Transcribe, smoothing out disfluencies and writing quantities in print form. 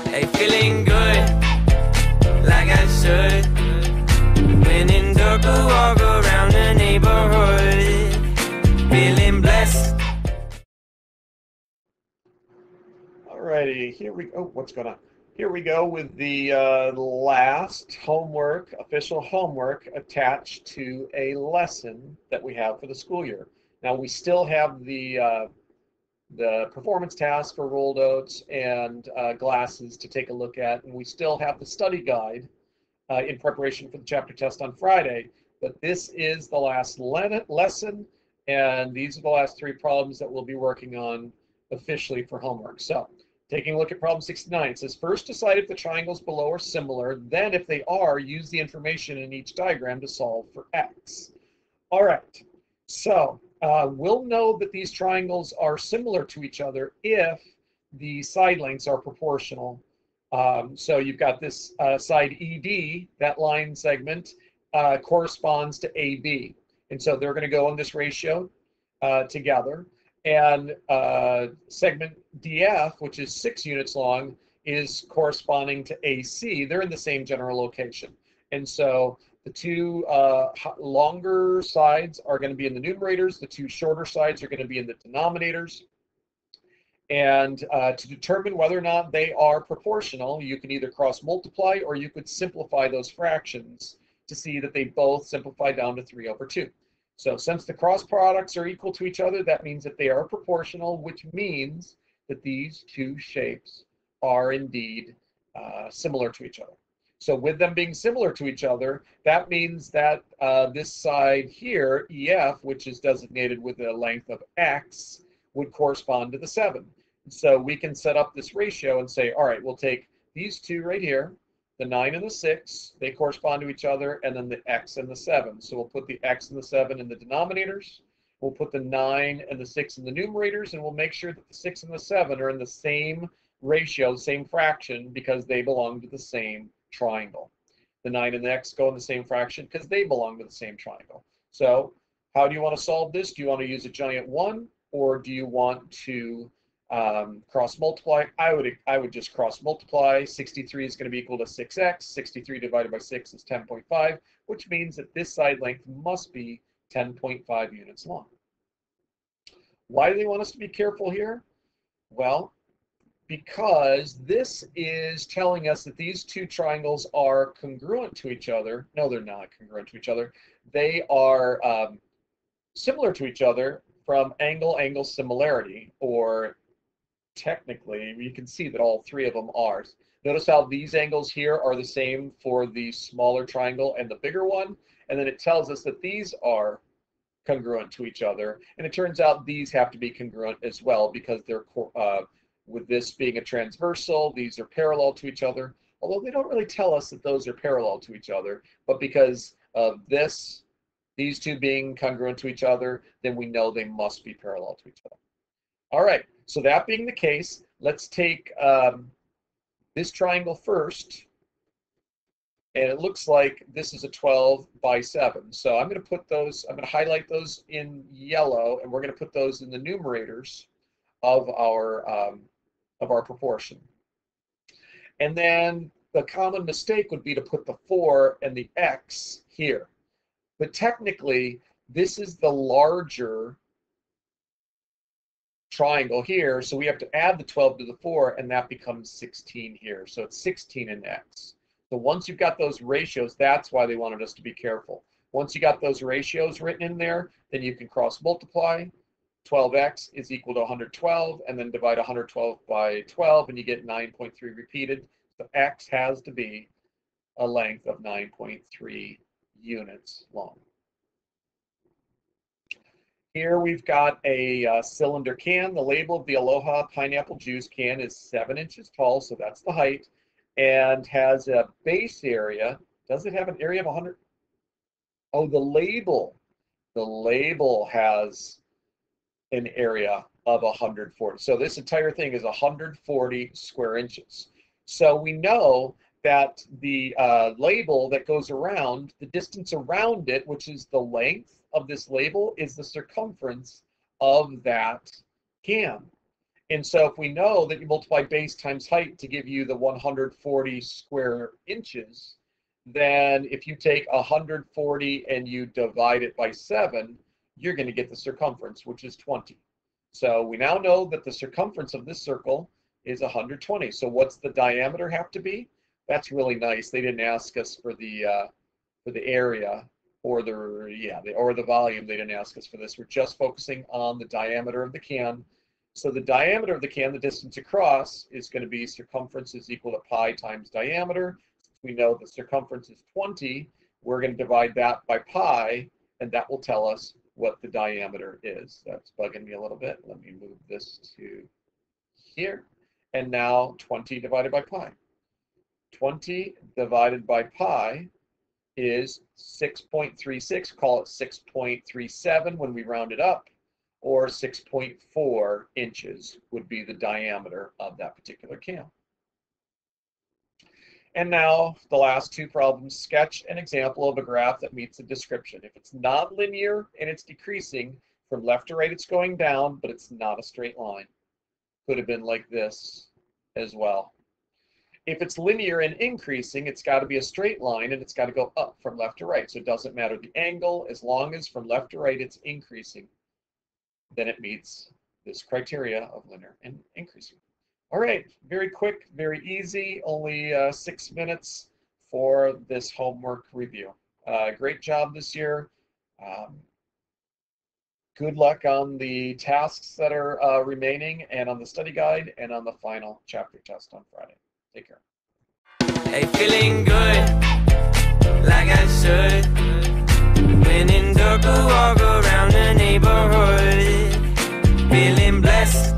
Hey, feeling good, like I should. When in dark, I walk around the neighborhood, feeling blessed. Alrighty, here we go. Oh, what's going on? Here we go with the last homework, official homework attached to a lesson that we have for the school year. Now we still have the performance task for rolled oats and glasses to take a look at, and we still have the study guide in preparation for the chapter test on Friday. But this is the last lesson, and these are the last three problems that we'll be working on officially for homework. So, taking a look at problem 69, it says first decide if the triangles below are similar, then if they are, use the information in each diagram to solve for x. All right, so we'll know that these triangles are similar to each other if the side lengths are proportional. So you've got this side ED, that line segment corresponds to AB. And so they're going to go in this ratio together. And segment DF, which is 6 units long, is corresponding to AC. They're in the same general location. And so the two longer sides are going to be in the numerators. The two shorter sides are going to be in the denominators. And to determine whether or not they are proportional, you can either cross multiply or you could simplify those fractions to see that they both simplify down to 3/2. So since the cross products are equal to each other, that means that they are proportional, which means that these two shapes are indeed similar to each other. So with them being similar to each other, that means that this side here, EF, which is designated with a length of x, would correspond to the 7. So we can set up this ratio and say, all right, we'll take these two right here, the 9 and the 6, they correspond to each other, and then the x and the 7. So we'll put the x and the 7 in the denominators, we'll put the 9 and the 6 in the numerators, and we'll make sure that the 6 and the 7 are in the same ratio, same fraction, because they belong to the same triangle. The 9 and the x go in the same fraction because they belong to the same triangle. So how do you want to solve this? Do you want to use a giant 1, or do you want to cross multiply? I would just cross multiply. 63 is going to be equal to 6x. 63 divided by 6 is 10.5, which means that this side length must be 10.5 units long. Why do they want us to be careful here? Well, because this is telling us that these two triangles are congruent to each other. No, they're not congruent to each other. They are similar to each other from angle-angle similarity, or technically, you can see that all three of them are. Notice how these angles here are the same for the smaller triangle and the bigger one, and then it tells us that these are congruent to each other, and it turns out these have to be congruent as well because they're with this being a transversal, these are parallel to each other, although they don't really tell us that those are parallel to each other, but because of these two being congruent to each other, then we know they must be parallel to each other. All right, so that being the case, let's take this triangle first, and it looks like this is a 12 by 7. So I'm going to put those, I'm going to highlight those in yellow, and we're going to put those in the numerators of our proportion. And then the common mistake would be to put the 4 and the x here. But technically, this is the larger triangle here, so we have to add the 12 to the 4, and that becomes 16 here. So it's 16 in x. So once you've got those ratios, that's why they wanted us to be careful. Once you got those ratios written in there, then you can cross multiply. 12x is equal to 112, and then divide 112 by 12, and you get 9.3 repeated. So x has to be a length of 9.3 units long. Here we've got a cylinder can. The label of the Aloha pineapple juice can is 7 inches tall, so that's the height, and has a base area. Does it have an area of 100? Oh, the label. The label has an area of 140. So this entire thing is 140 square inches. So we know that the label that goes around, the distance around it, which is the length of this label, is the circumference of that can. And so if we know that you multiply base times height to give you the 140 square inches, then if you take 140 and you divide it by 7, you're going to get the circumference, which is 20. So we now know that the circumference of this circle is 120. So what's the diameter have to be? That's really nice. They didn't ask us for the area or the volume. They didn't ask us for this. We're just focusing on the diameter of the can. So the diameter of the can, the distance across, is going to be circumference is equal to pi times diameter. We know the circumference is 20. We're going to divide that by pi, and that will tell us what the diameter is. That's bugging me a little bit. Let me move this to here. And now 20 divided by pi. 20 divided by pi is 6.36. Call it 6.37 when we round it up, or 6.4 inches would be the diameter of that particular can. And now the last two problems. Sketch an example of a graph that meets the description. If it's nonlinear and it's decreasing, from left to right it's going down, but it's not a straight line. Could have been like this as well. If it's linear and increasing, it's got to be a straight line and it's got to go up from left to right. So it doesn't matter the angle, as long as from left to right it's increasing, then it meets this criteria of linear and increasing. All right, very quick, very easy, only 6 minutes for this homework review. Great job this year. Good luck on the tasks that are remaining and on the study guide and on the final chapter test on Friday. Take care. Hey, feeling good, like I should. When in dark, walk around the neighborhood. Feeling blessed.